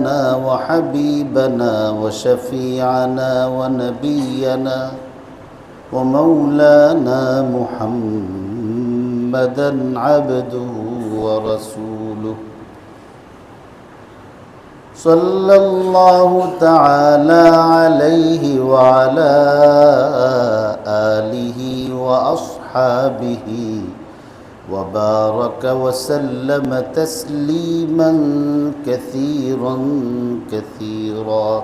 ومولانا وحبيبنا وشفيعنا ونبينا ومولانا محمدا عبده ورسوله صلى الله تعالى عليه وعلى آله وأصحابه وبارك وسلم تسليما كثيرا كثيرا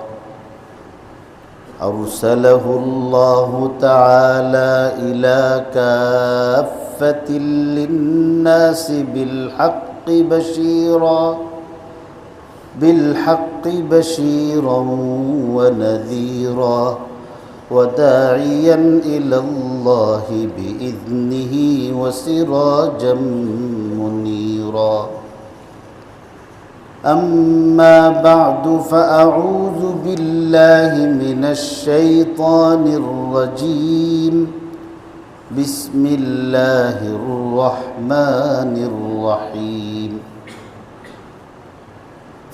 أرسله الله تعالى إلى كافة للناس بالحق بشيرا ونذيرا وداعيا إلى الله بإذنه وسراجا منيرا أما بعد فأعوذ بالله من الشيطان الرجيم بسم الله الرحمن الرحيم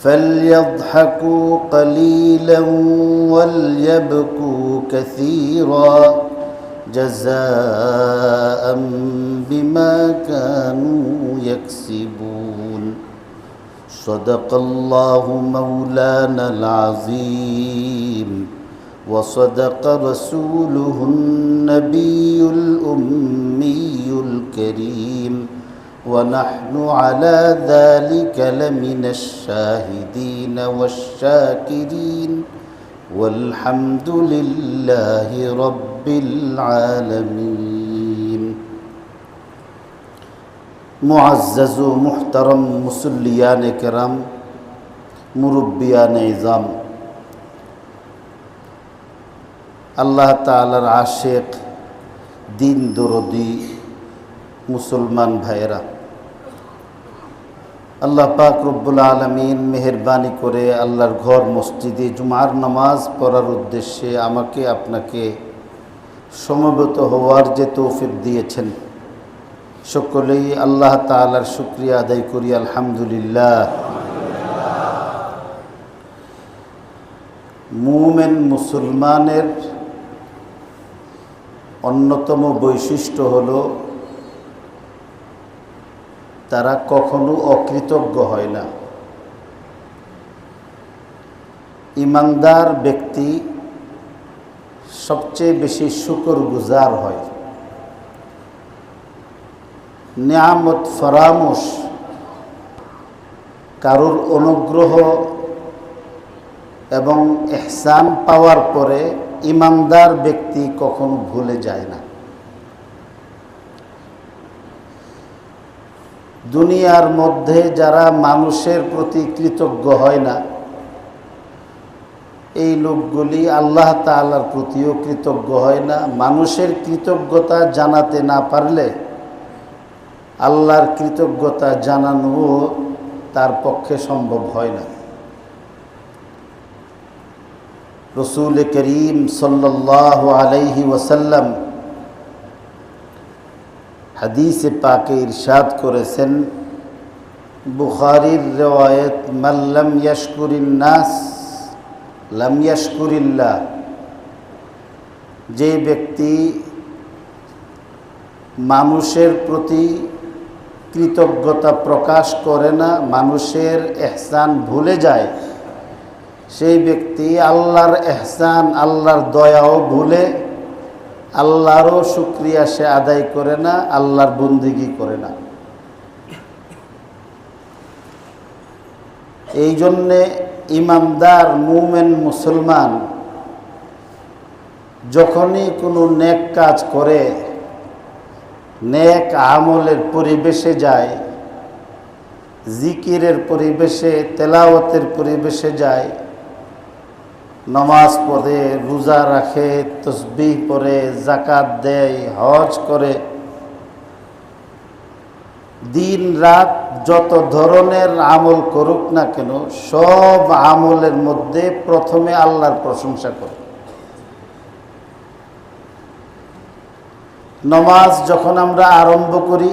فليضحكوا قليلا وليبكوا كثيرا جزاء بما كانوا يكسبون صدق الله مولانا العظيم وصدق رسوله النبي الأمي الكريم ونحن على ذلك لمن الشاهدين والشاكرين والحمد لله رب العالمين معزز و محترم মুসল্লিয়ান کرام মুরব্বিয়ান ism আল্লাহ তাআলার আশিক দিন দরদি মুসলমান ভাইরা, আল্লাহ পাক রব্বুল আলামিন মেহেরবানি করে আল্লাহর ঘর মসজিদে জুমার নামাজ পড়ার উদ্দেশ্যে আমাকে আপনাকে সমবেত হওয়ার যে তৌফিক দিয়েছেন, সকলেই আল্লাহ তাআলার শুকরিয়া আদায় করি আলহামদুলিল্লাহ। মুমিন মুসলমানের অন্যতম বৈশিষ্ট্য হলো তারা কখনো অকৃতজ্ঞ হয় না। ঈমানদার ব্যক্তি সবচেয়ে বেশি শুকরগুজার হয়। নিয়ামত ফরামোশ, কারুর অনুগ্রহ এবং ইহসান পাওয়ার পরে ঈমানদার ব্যক্তি কখনো ভুলে যায় না। দুনিয়ার মধ্যে যারা মানুষের প্রতি কৃতজ্ঞ হয় না, এই লোকগুলি আল্লাহ তাআলার প্রতিও কৃতজ্ঞ হয় না। মানুষের কৃতজ্ঞতা জানাতে না পারলে আল্লাহর কৃতজ্ঞতা জানানোও তার পক্ষে সম্ভব হয় না। রাসূল করিম সাল্লাল্লাহু আলাইহি ওয়াসাল্লাম হাদিসে পাকে ইরশাদ করেছেন, বুখারীর রিওয়ায়াত, মান লাম ইয়াশকুরিন নাস লাম ইয়াশকুরিল্লাহ। যে ব্যক্তি মানুষের প্রতি কৃতজ্ঞতা প্রকাশ করে না, মানুষের ইহসান ভুলে যায়, সেই ব্যক্তি আল্লাহর ইহসান, আল্লাহর দয়াও ভুলে, আল্লাহরও শুকরিয়া সে আদায় করে না, আল্লাহর বন্দেগী করে না। এই জন্যে ঈমানদার মুমিন মুসলমান যখনই কোনো নেক কাজ করে, নেক আমলের পরিবেশে যায়, জিকিরের পরিবেশে, তেলাওয়াতের পরিবেশে যায়, নামাজ পড়ে, রোজা রাখে, তসবিহ পড়ে, যাকাত দেয়, হজ করে, দিন রাত যত ধরনের আমল করুক না কেন, সব আমলের মধ্যে প্রথমে আল্লাহর প্রশংসা করে। নামাজ যখন আমরা আরম্ভ করি,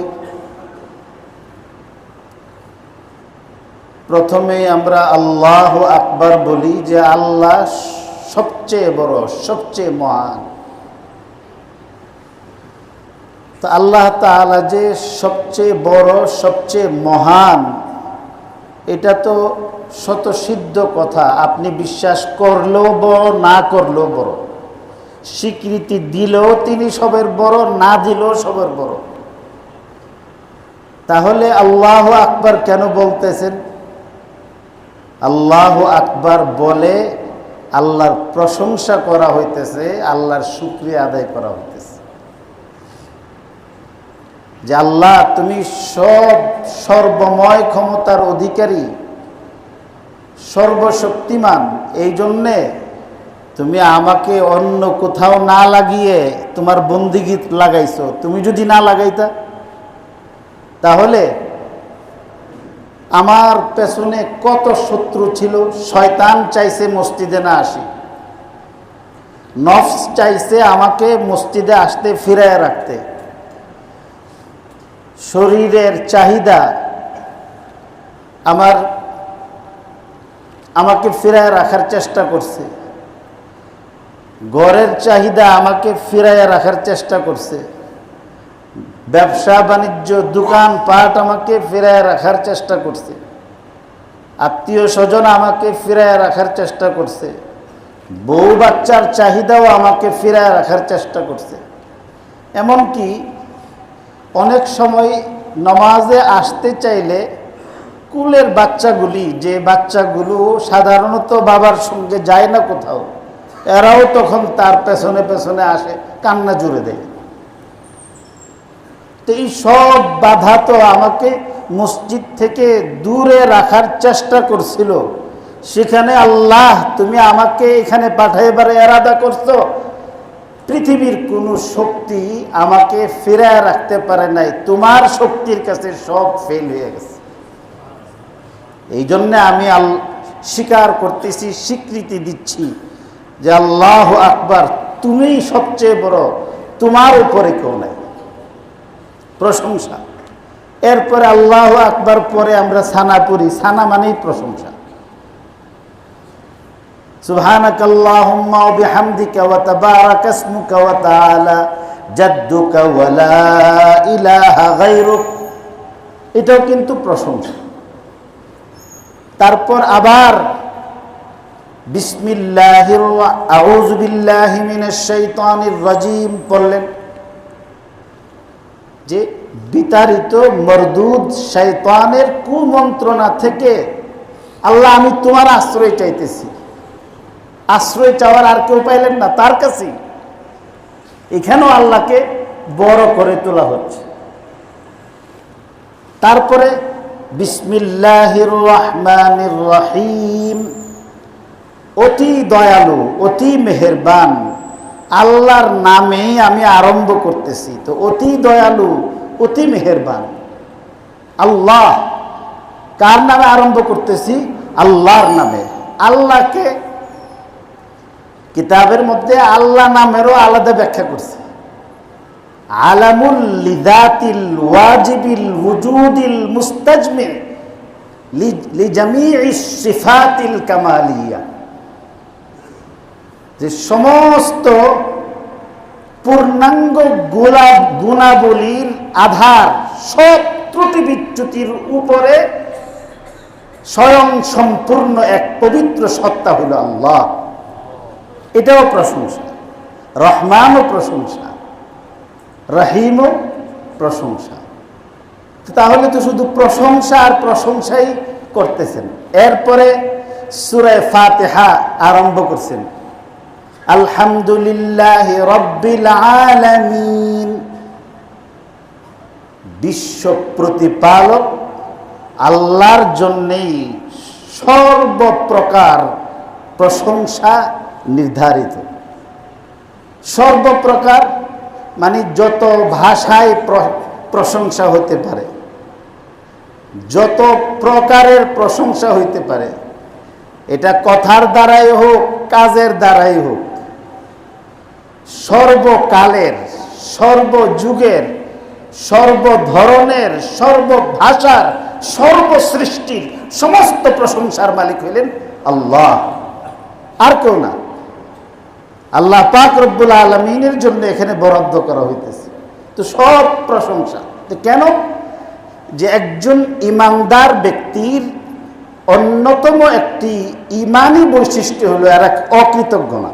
প্রথমেই আমরা আল্লাহু আকবার বলি যে আল্লাহ সবচেয়ে বড়, সবচেয়ে মহান। তো আল্লাহ তাআলা যে সবচেয়ে বড়, সবচেয়ে মহান, এটা তো স্বতঃসিদ্ধ কথা। আপনি বিশ্বাস করলেও বড়, না করলেও বড়। স্বীকৃতি দিলেও তিনি সবের বড়, না দিলেও সবের বড়। তাহলে আল্লাহু আকবার কেন বলতেছেন? আল্লাহু আকবার বলে আল্লাহর প্রশংসা করা হইতেছে, আল্লাহর শুকরিয়া আদায় করা হইতেছে যে আল্লাহ তুমি সর্বময় ক্ষমতার অধিকারী, সর্বশক্তিমান। এই জন্যে তুমি আমাকে অন্য কোথাও না লাগিয়ে তোমার বন্দিগী লাগাইছো। তুমি যদি না লাগাইতা তাহলে আমার পেছনে কত শত্রু ছিল। শয়তান চাইছে মসজিদে না আসি, নফস চাইছে আমাকে মসজিদে আসতে ফিরায় রাখতে, শরীরের চাহিদা আমাকে ফিরায় রাখার চেষ্টা করছে, ঘরের চাহিদা আমাকে ফিরায় রাখার চেষ্টা করছে, ব্যবসা বাণিজ্য দোকান পাট আমাকে ফিরায় রাখার চেষ্টা করছে, আত্মীয় স্বজন আমাকে ফিরায় রাখার চেষ্টা করছে, বউ বাচ্চার চাহিদাও আমাকে ফিরায় রাখার চেষ্টা করছে। এমনকি অনেক সময় নামাজে আসতে চাইলে কুলের বাচ্চাগুলি, যে বাচ্চাগুলো সাধারণত বাবার সঙ্গে যায় না কোথাও, এরাও তখন তার পেছনে পেছনে আসে, কান্না জুড়ে দেয়। তো এই সব বাধা তো আমাকে মসজিদ থেকে দূরে রাখার চেষ্টা করছিল। সেখানে আল্লাহ তুমি আমাকে এখানে পাঠাইবার এরাদা করছো। পৃথিবীর কোনো শক্তি আমাকে ফিরায় রাখতে পারে নাই, তোমার শক্তির কাছে সব ফেল হয়ে গেছে। এই জন্যে আমি স্বীকার করতেছি, স্বীকৃতি দিচ্ছি যে আল্লাহু আকবার, তুমিই সবচেয়ে বড়, তোমার উপরে কেউ নাই। প্রশংসা। এরপরে আল্লাহু আকবার পরে আমরা সানা পড়ি। সানা মানেই প্রশংসা। সুবহানাকাল্লাহুম্মা ওয়া বিহামদিকা ওয়া তাবারাকা ইসমুকা ওয়া তাআলা জাদ্দুকা ওয়া লা ইলাহা গায়রুক, এটাও কিন্তু প্রশংসা। তারপর আবার আউযু বিল্লাহি মিনাশ শাইতানির রাজিম পড়লেন, যে বিতাড়িত মরদুদ শয়তানের কুমন্ত্রণা থেকে আল্লাহ আমি তোমার আশ্রয় চাইতেছি। আশ্রয় চাওয়ার আর কেউ পাইলেন না, তার কাছেই। এখানেও আল্লাহকে বড় করে তোলা হচ্ছে। তারপরে বিসমিল্লাহির রহমানির রহিম, অতি দয়ালু, অতি মেহেরবান আল্লাহর নামেই আমি আরম্ভ করতেছি। তো অতি দয়ালু, অতি মেহেরবান আল্লাহ, কার নামে আরম্ভ করতেছি? আল্লাহর নামে। আল্লাহকে কিতাবের মধ্যে আল্লাহ নামেরও আলাদা ব্যাখ্যা করছে। আলামুল লিযাতিল ওয়াজিবিল ওয়ুজুদিল মুস্তাজমি লিজামিইস সিফাতিল কামালিয়া, যে সমস্ত পূর্ণাঙ্গ গুণাবলীর আধার, সব ত্রুটি বিচ্যুতির উপরে স্বয়ং সম্পূর্ণ এক পবিত্র সত্তা হলো আল্লাহ। এটাও প্রশংসা। রহমানও প্রশংসা, রহিমও প্রশংসা। তাহলে তো শুধু প্রশংসা আর প্রশংসাই করতেছেন। এরপরে সূরা ফাতিহা আরম্ভ করছেন, আলহামদুলিল্লাহি রাব্বিল আলামিন, বিশ্ব প্রতিপালক আল্লাহর জন্যেই সর্বপ্রকার প্রশংসা নির্ধারিত। সর্বপ্রকার মানে যত ভাষায় প্রশংসা হতে পারে, যত প্রকারের প্রশংসা হইতে পারে, এটা কথার দ্বারাই হোক, কাজের দ্বারাই হোক, সর্বকালের, সর্বযুগের, সর্বধরনের, সর্বভাষার, সর্বসৃষ্টির সমস্ত প্রশংসার মালিক হইলেন আল্লাহ, আর কেউ না। আল্লাহ পাক রব্বুল আলামিনের জন্য এখানে বরাদ্দ করা হইতেছে। তো সব প্রশংসা তো কেন? যে একজন ইমানদার ব্যক্তির অন্যতম একটি ইমানি বৈশিষ্ট্য হলো এরা অকৃতজ্ঞ না।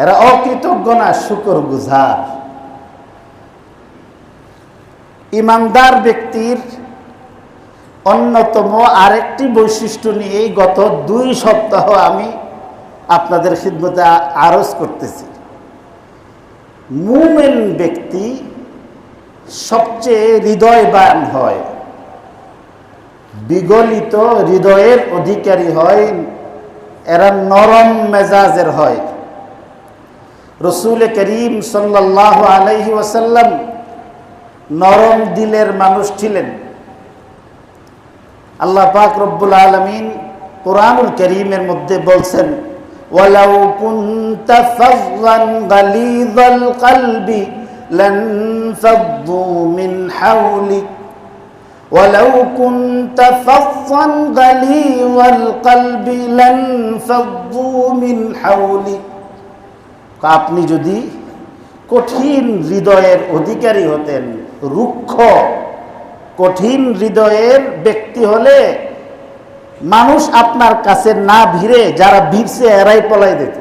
এরা অকৃতজ্ঞ না, শুকরগুজার। ইমানদার ব্যক্তির অন্যতম আরেকটি বৈশিষ্ট্য নিয়ে গত 2 সপ্তাহ আমি আপনাদের খিদমতে আরজ করতেছি। মুমিন ব্যক্তি সবচেয়ে হৃদয়বান হয়, বিগলিত হৃদয়ের অধিকারী হয়, এরা নরম মেজাজের হয়। রসুল করিম সাল্লাল্লাহু আলাইহি ওয়াসাল্লাম নরম দিলের মানুষ ছিলেন। আল্লাহ পাক রব্বুল আলামিন কুরআনুল কারীমের মধ্যে বলছেন, ওয়ালাউ কুনতা ফাযযান গালিযাল কলবি লানফাদ্দু মিন হাওলিক ওয়ালাউ কুনতা ফাযযান গালিযাল কলবি লানফাদ্দু মিন হাওলিক। আপনি যদি কঠিন হৃদয়ের অধিকারী হতেন, রুক্ষ কঠিন হৃদয়ের ব্যক্তি হলে মানুষ আপনার কাছে না ভিড়ে, যারা ভিড়ছে এরাই পলাই দিত।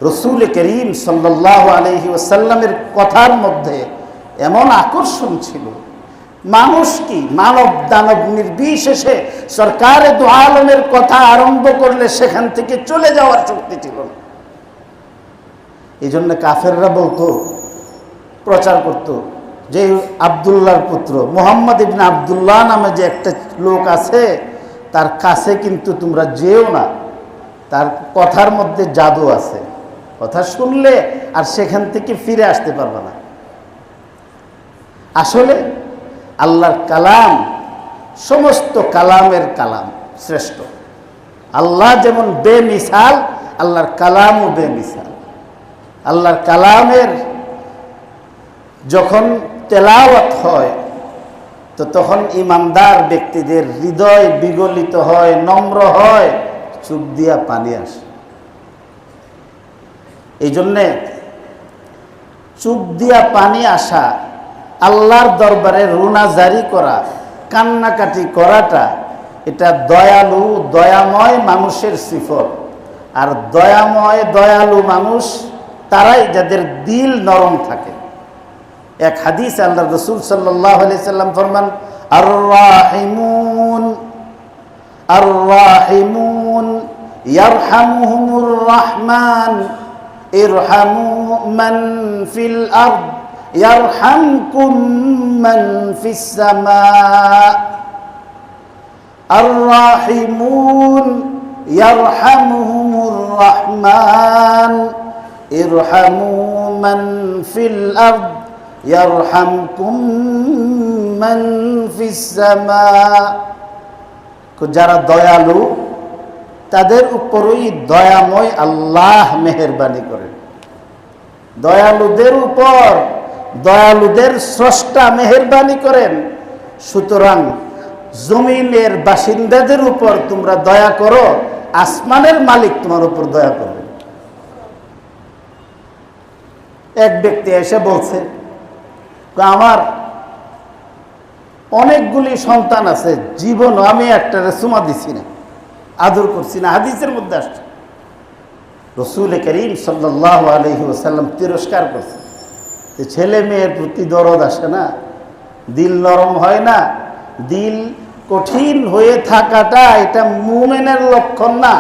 রসুল করিম সাল্লাল্লাহু আলাইহি ওয়াসাল্লামের কথার মধ্যে এমন আকর্ষণ ছিল, মানুষ কি মানব দানব নির্বিশেষে সরকারে দু আলমের কথা আরম্ভ করলে সেখান থেকে চলে যাওয়ার শক্তি ছিল না। এই জন্য কাফেররা বলতো, প্রচার করত যে আব্দুল্লাহর পুত্র মুহাম্মদ ইবনে আব্দুল্লাহ নামে যে একটা লোক আছে, তার কাছে কিন্তু তোমরা যেও না, তার কথার মধ্যে জাদু আছে, কথা শুনলে আর সেখান থেকে ফিরে আসতে পারবে না। আসলে আল্লাহর কালাম সমস্ত কালামের কালাম শ্রেষ্ঠ। আল্লাহ যেমন বেমিসাল, আল্লাহর কালামও বেমিসাল। আল্লাহর কালামের যখন তেলাওয়াত হয় তো তখন ইমানদার ব্যক্তিদের হৃদয় বিগলিত হয়, নম্র হয়, চোখ দিয়া পানি আসে। এই জন্যে চোখ দিয়া পানি আসা, আল্লাহর দরবারে রুনা জারি করা, কান্নাকাটি করাটা, এটা দয়ালু দয়াময় মানুষের সিফত। আর দয়াময় দয়ালু মানুষ তারাই যাদের দিল নরম থাকে। এক হাদিস আল্লাহ রসুল সাল্লাল্লাহু আলাইহি সাল্লাম ফরমান, আর রাহিমুন আর রাহিমুন ইয়ারহামুহুমুর রহমান ইরহামু মান ফিল আরদ ইয়ারহামকুম মান ফিস সামা। আর রাহিমুন ইয়ারহামুহুমুর রহমান ইরহামু মান ফিল আরদ ইয়ারহামকুম মান ফিস সামা। যারা দয়ালু তাদের উপরই দয়াময় আল্লাহ মেহেরবানি করেন। দয়ালুদের উপর দয়ালুদের স্রষ্টা মেহেরবানি করেন। সুতরাং জমিনের বাসিন্দাদের উপর তোমরা দয়া করো, আসমানের মালিক তোমার উপর দয়া করবে। এক ব্যক্তি এসে বলছে, আমার অনেকগুলি সন্তান আছে, জীবনও আমি একটা চুমা দিছি না, আদর করছি না। হাদিসের মধ্যে আসছে। রসুল করিম সাল্লাল্লাহু আলাইহি ওয়াসাল্লাম তিরস্কার করছে যে ছেলে মেয়ের প্রতি দরদ আসে না, দিল নরম হয় না। দিল কঠিন হয়ে থাকাটা এটা মুমিনের লক্ষণ না।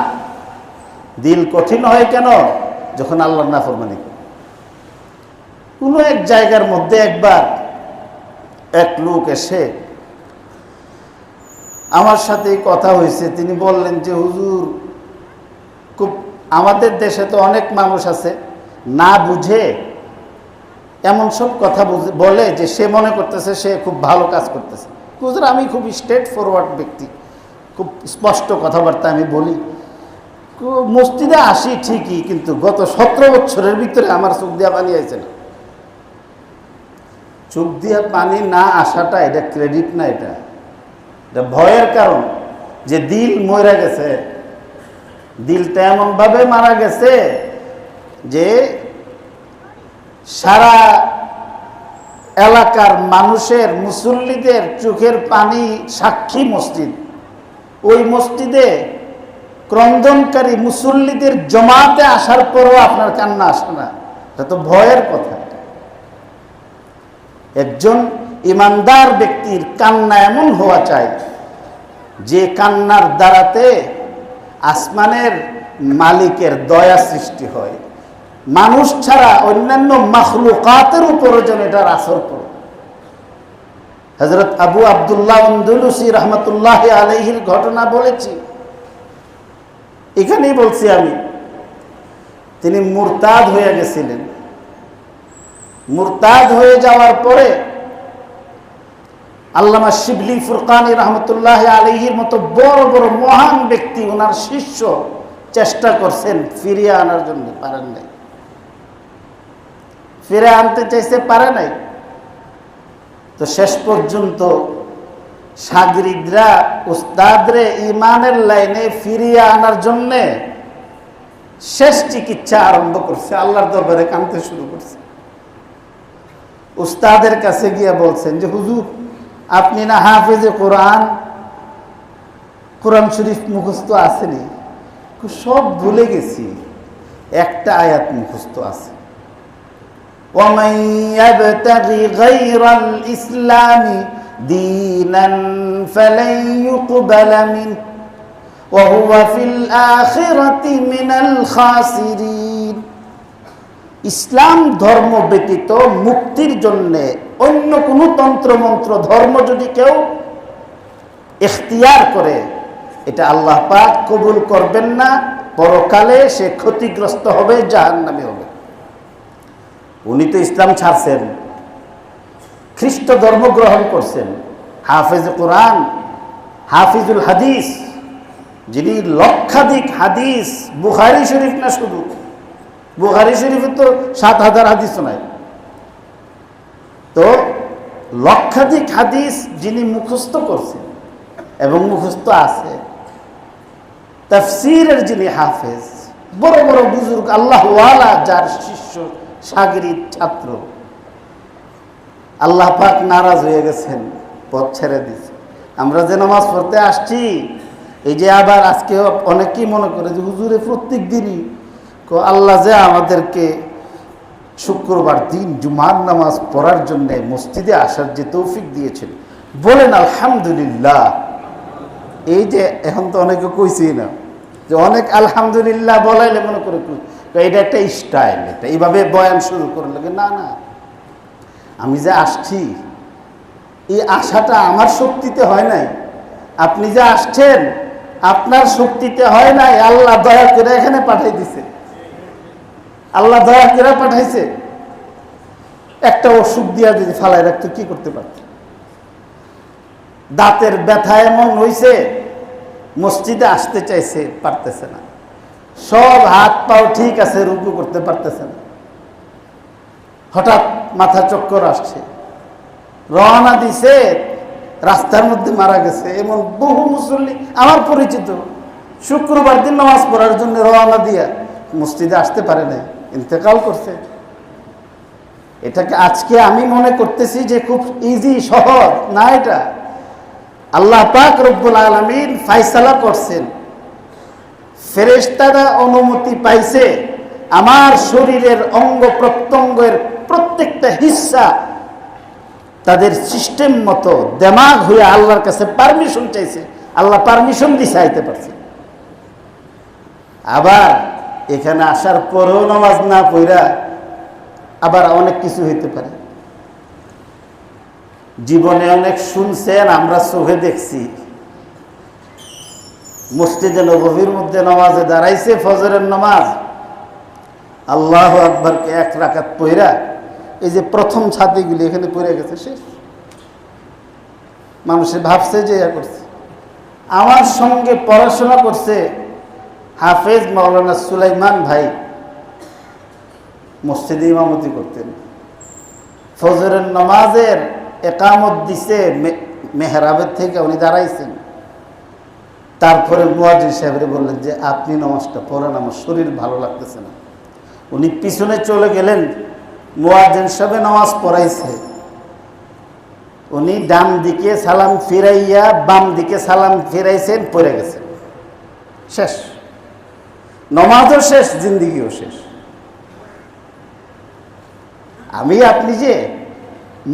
দিল কঠিন হয় কেন? যখন আল্লাহর নাফরমানি করে। কোনো এক জায়গার মধ্যে একবার এক লোক এসে আমার সাথে কথা হয়েছে। তিনি বললেন যে হুজুর, খুব আমাদের দেশে তো অনেক মানুষ আছে না বুঝে এমন সব কথা বলে যে সে মনে করতেছে সে খুব ভালো কাজ করতেছে। হুজুর, আমি খুব স্ট্রেট ফরওয়ার্ড ব্যক্তি, খুব স্পষ্ট কথাবার্তা আমি বলি, মসজিদে আসি ঠিকই, কিন্তু গত 17 বছরের ভিতরে আমার চোখ দিয়া পানি আইছে না। চোখ দিয়ে পানি না আসাটা এটা ক্রেডিট না, এটা ভয়ের কারণ। যে দিল মরে গেছে, দিলটা এমনভাবে মারা গেছে যে সারা এলাকার মানুষের, মুসল্লিদের চোখের পানি সাক্ষী মসজিদ। ওই মসজিদে ক্রন্দনকারী মুসল্লিদের জমাতে আসার পরও আপনার কান্না আসে না, এটা তো ভয়ের কথা। একজন ইমানদার ব্যক্তির কান্না এমন হওয়া চাই যে কান্নার দ্বারাতে আসমানের মালিকের দয়া সৃষ্টি হয়, মানুষ ছাড়া অন্যান্য মাখলুকাতের উপরও যেন এটার আসর পড়ে। হযরত আবু আব্দুল্লাহ আন্দলুসি রহমতুল্লাহ আলাইহির ঘটনা বলেছি, এখানেই বলছি আমি। তিনি মুরতাদ হয়ে গেছিলেন। মুরতাদ হয়ে যাওয়ার পরে আল্লামা শিবলি ফুরকানি রহমতুল্লাহ আলাইহির মতো বড় বড় মহান ব্যক্তি, ওনার শিষ্য চেষ্টা করছেন ফিরিয়ে আনার জন্য, পারেন নাই। ফিরে আনতে চাইছে, পারে নাই। তো শেষ পর্যন্ত শাগরিদরা উস্তাদরে ইমানের লাইনে ফিরিয়ে আনার জন্য শেষ চিকিৎসা আরম্ভ করছে, আল্লাহর দরবারে কাঁদতে শুরু করছে। উস্তাদের কাছে গিয়ে বলছেন যে হুজুর, আপনি না হাফেজে কোরআন, কোরআন শরীফ মুখস্থ আসেনি? সব ভুলে গেছি, একটা আয়াত মুখস্থ আছে, وَمَنْ يَبْتَغِ غَيْرَ الْإِسْلَامِ دِينًا فَلَنْ يُقْبَلَ مِنْهُ وَهُوَ فِي الْآخِرَةِ مِنَ الْخَاسِرِينَ। ইসলাম ধর্ম ব্যতীত মুক্তির জন্য অন্য কোনো তন্ত্রমন্ত্র ধর্ম যদি কেউ ইখতিয়ার করে, এটা আল্লাহ পাক কবুল করবেন না, পরকালে সে ক্ষতিগ্রস্ত হবে, জাহান্নামে হবে। উনি তো ইসলাম ছাড়ছেন, খ্রিস্ট ধর্ম গ্রহণ করছেন। হাফেজ কোরআন, হাফিজুল হাদিস, যিনি লক্ষাধিক হাদিস, বুখারী শরীফ না শুধু, বুখারী শরীফে তো ৭,০০০ হাদিস নাই, তো লক্ষাধিক হাদিস যিনি মুখস্থ করছেন এবং মুখস্থ আছে, তাফসীরের যিনি হাফেজ, বড় বড় বুজুর্গ আল্লাহ ওয়ালা, যার শিষ্য শাগরিদ ছাত্র, আল্লাহ পাক নারাজ হয়ে গেছেন, পথ ছেড়ে দিয়েছে। আমরা যে নামাজ পড়তে আসছি, এই যে আবার আজকে অনেকেই মনে করে যে হুজুরে প্রত্যেক দিনই, আল্লাহ যে আমাদেরকে শুক্রবার দিন জুমার নামাজ পড়ার জন্য মসজিদে আসার যে তৌফিক দিয়েছেন, বলেন আলহামদুলিল্লাহ। এই যে এখন তো অনেকে কইছেই না, যে অনেক আলহামদুলিল্লাহ বলাইলে মনে করে এটা একটা স্টাইল, এটা এইভাবে বয়ান শুরু করে লাগে। না না, আমি যে আসছি, এই আশাটা আমার শক্তিতে হয় নাই। আপনি যে আসছেন, আপনার শক্তিতে হয় নাই, আল্লাহ দয়া করে এখানে পাঠাই দিছে, আল্লাহ দয়া করে পাঠাইছে। একটা ওষুধ দিয়া যদি ফালাই রাখতো কি করতে পারত? দাঁতের ব্যথা এমন হয়েছে, মসজিদে আসতে চাইছে, পারতেছে না। সব হাত পাও ঠিক আছে, রুকু করতে পারতেছে না। হঠাৎ মাথা চক্কর আসছে, রওনা দিছে, রাস্তার মধ্যে মারা গেছে। এমন বহু মুসল্লি আমার পরিচিত, শুক্রবার দিন নামাজ পড়ার জন্য রওনা দিয়া মসজিদে আসতে পারে নাই, ইন্তেকাল করছে। এটাকে আজকে আমি মনে করতেছি যে খুব ইজি, সহজ না। এটা আল্লাহ পাক রব্বুল আলামিন ফায়সালা করছেন, ফেরেশতারা অনুমতি পাইছে, আমার শরীরের অঙ্গ প্রত্যঙ্গের প্রত্যেকটা হিস্সা তাদের সিস্টেম মতো দেমাগ হয়ে আল্লাহর কাছে পারমিশন চাইছে, আল্লাহ পারমিশন দিছে, আইতে পারছে। আবার এখানে আসার পরেও নামাজ না পড়া আবার অনেক কিছু হইতে পারে। জীবনে অনেক শুনছেন, আমরা চোখে দেখছি। মসজিদে নববীর মধ্যে নামাজে দাঁড়াইছে, ফজরের নামাজ, আল্লাহু আকবারকে 1 রাকাত পড়া, এই যে প্রথম ছাতিগুলি এখানে পড়ে গেছে, শেষ। মানুষে ভাবছে যে করছে। আমার সঙ্গে পড়াশোনা করছে হাফেজ মাওলানা সুলাইমান ভাই, মসজিদে ইমামতি করতেন। ফজরের নামাজের একামত দিছে, মেহরাবের থেকে উনি দাঁড়াইছেন। তারপরে মুয়াজ্জিন সাহেবরে বললেন যে আপনি নামাজটা পড়েন, আমার শরীর ভালো লাগতেছে না। উনি পিছনে চলে গেলেন, মুয়াজ্জিন সাহেব নামাজ পড়াইছে, উনি ডান দিকে সালাম ফিরাইয়া বাম দিকে সালাম ফিরাইছেন, পড়ে গেছেন, শেষ। নামাজও শেষ, জিন্দিগিও শেষ। আমি আপনি যে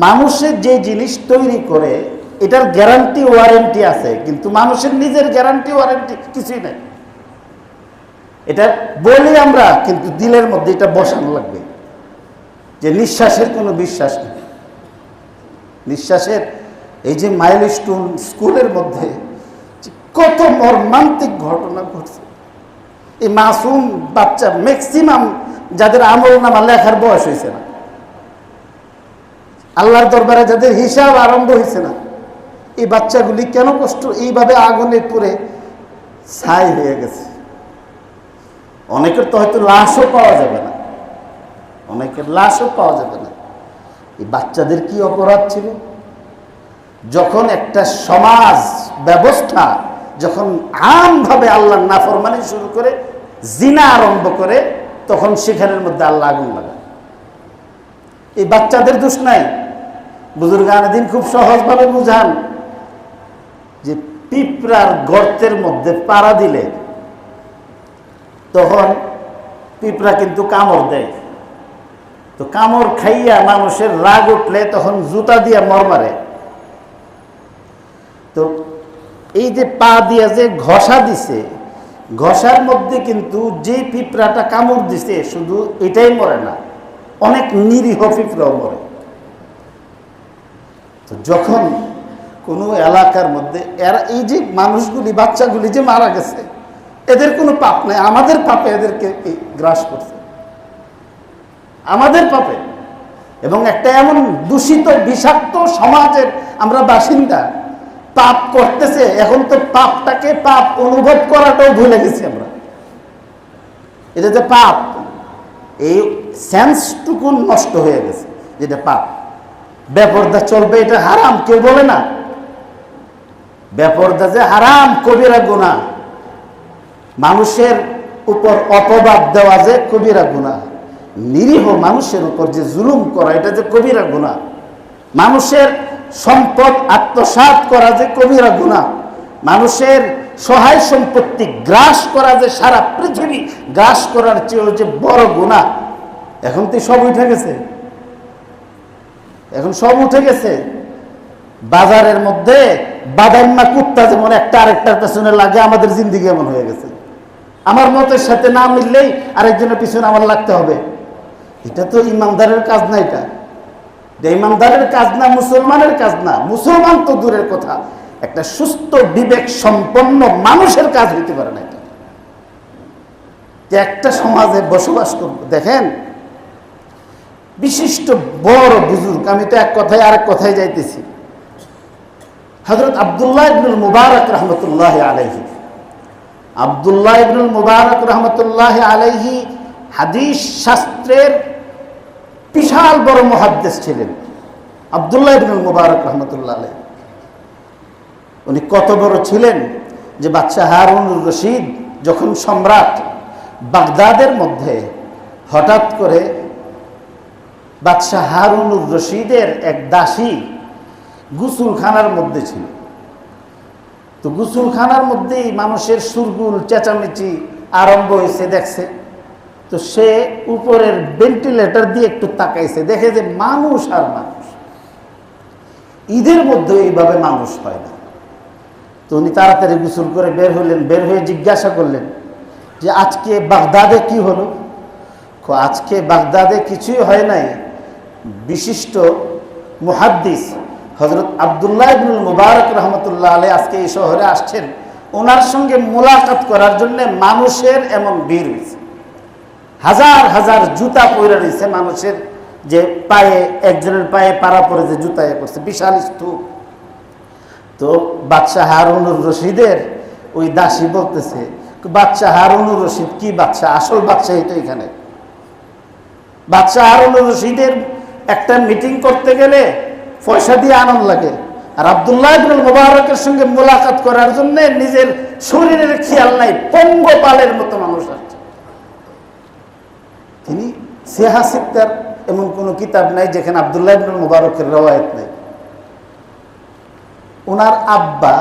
মানুষের যে জিনিস তৈরি করে এটার গ্যারান্টি ওয়ারেন্টি আছে, কিন্তু মানুষের নিজের গ্যারান্টি ওয়ারেন্টি কিছুই নাই। এটা বলি আমরা, কিন্তু দিলের মধ্যে এটা বসানো লাগবে যে নিঃশ্বাসের কোনো বিশ্বাস নেই। নিঃশ্বাসের এই যে মাইলস্টোন স্কুলের মধ্যে কত মর্মান্তিক ঘটনা ঘটছে। এই মাসুম বাচ্চা ম্যাক্সিমাম যাদের আমল নামা লেখার বয়স হয়েছে না, আল্লাহর দরবারে যাদের হিসাব আরম্ভ হয়েছে না, এই বাচ্চাগুলি কেন কষ্ট এইভাবে আগুনে পুড়ে ছাই হয়ে গেছে। অনেকের তো হয়তো লাশও পাওয়া যাবে না, অনেকের লাশও পাওয়া যাবে না। এই বাচ্চাদের কি অপরাধ ছিল? যখন একটা সমাজ ব্যবস্থা যখন আমভাবে আল্লাহর নাফরমানি শুরু করে, জিনা আরম্ভ করে, তখন সেখানের মধ্যে আল্লাহ আগুন লাগায়। এই বাচ্চাদের দোষ নাই। বুজুর্গান দিন খুব সহজভাবে বুঝান যে পিঁপড়ার গর্তের মধ্যে পাড়া দিলে তখন পিঁপড়া কিন্তু কামড় দেয়, তো কামড় খাইয়া মানুষের রাগ উঠলে তখন জুতা দিয়া মর মারে। তো এই যে পা দিয়া যে ঘষা দিছে, ঘষার মধ্যে কিন্তু যে পিঁপড়াটা কামড় দিছে শুধু এটাই মরে না, অনেক নিরীহ পিঁপড়াও মরে। তো যখন কোনো এলাকার মধ্যে এরা এই যে মানুষগুলি বাচ্চাগুলি যে মারা গেছে, এদের কোনো পাপ নেই, আমাদের পাপে এদেরকে গ্রাস করছে, আমাদের পাপে। এবং একটা এমন দূষিত বিষাক্ত সমাজের আমরা বাসিন্দা, পাপ করতেছে, এখন তো পাপটাকে পাপ অনুভব করাটাও ভুলে গেছি আমরা। এটা যে পাপ, এই সেন্সটুকু নষ্ট হয়ে গেছে, যেটা পাপ। বেপরদা চলবে এটা হারাম, কেউ বলে না। বেপরদা যে হারাম, কবিরা গুনাহ। মানুষের উপর অপবাদ দেওয়া যে কবিরা গুনাহ। নিরীহ মানুষের উপর যে জুলুম করা, এটা যে কবিরা গুনাহ। মানুষের সম্পদ আত্মসাৎ করা যে কবিরা গুনাহ। মানুষের সহায় সম্পত্তি গ্রাস করা যে সারা পৃথিবী গ্রাস করার চেয়েও যে বড় গুনাহ। এখন তো সব উঠে গেছে, এখন সব উঠে গেছে। বাজারের মধ্যে বাদাইম্মা কুত্তা যেমন একটা আরেকটার পেছনে লাগে, আমাদের জিন্দিগি এমন হয়ে গেছে। আমার মতের সাথে না মিললেই আরেকজনের পিছনে আমার লাগতে হবে। এটা তো ইমানদারের কাজ না, এটা ইমানদারের কাজ না, মুসলমানের কাজ না। মুসলমান তো দূরের কথা, একটা সুস্থ বিবেক সম্পন্ন মানুষের কাজ হইতে পারে না এটা, যে একটা সমাজে বসবাস করব। দেখেন, বিশিষ্ট বড় বুজুর্গ, আমি তো এক কথায় আরেক কথায় যাইতেছি, হযরত আব্দুল্লাহ ইবনুল মুবারক রহমতুল্লাহ আলাইহি। আব্দুল্লাহ ইবনুল মুবারক রহমতুল্লাহ আলাইহি হাদিস শাস্ত্রের বিশাল বড় মুহাদ্দিস ছিলেন। আব্দুল্লাহ ইবনুল মুবারক রহমতুল্লাহ আলাইহি, উনি কত বড় ছিলেন যে বাদশাহ হারুনুর রশিদ যখন সম্রাট, বাগদাদের মধ্যে হঠাৎ করে বাদশাহ হারুনুর রশিদের এক দাসী গোসলখানার মধ্যে ছিল। তো গোসলখানার মধ্যেই মানুষের সুরগুল চেঁচামেচি আরম্ভ হয়েছে, দেখছে। তো সে উপরের ভেন্টিলেটর দিয়ে একটু তাকাইছে, দেখে যে মানুষ আর মানুষ, ঈদের মধ্যে এইভাবে মানুষ হয় না। তো উনি তাড়াতাড়ি গোসল করে বের হলেন। বের হয়ে জিজ্ঞাসা করলেন যে আজকে বাগদাদে কি হলো? আজকে বাগদাদে কিছুই হয় নাই। বিশিষ্ট মুহাদ্দিস হযরত আব্দুল্লাহ ইবনুল মুবারক রহমতুল্লাহ আলাইহি আজকে এই শহরে আসছেন, ওনার সঙ্গে মোলাকাত করার জন্য মানুষের এমন ভিড় হয়েছে। হাজার হাজার জুতা পরে রয়েছে মানুষের, যে পায়ে একজনের পায়ে পাড়া পরে যে জুতা করছে, বিশাল স্তূপ। তো বাদশাহ হারুনুর রশিদের ওই দাসী বলতেছে, বাদশাহ হারুনুর রশিদ কি বাদশাহ? আসল বাদশাহ তো এখানে। বাদশাহ হারুনুর রশিদের একটা মিটিং করতে গেলে পয়সা দিয়ে আনন্দ লাগে, আর আব্দুল্লাহ ইবনে মুবারকের সঙ্গে মোলাকাত করার জন্য নিজের শরীরের খেয়াল নাই, পঙ্গপালের মতো মানুষ আছে। তিনি সিহা সিত্তার এমন কোন কিতাব নাই যেখানে আব্দুল্লাহ ইবনে মুবারকের রওয়ায়াত নেই। ওনার আব্বা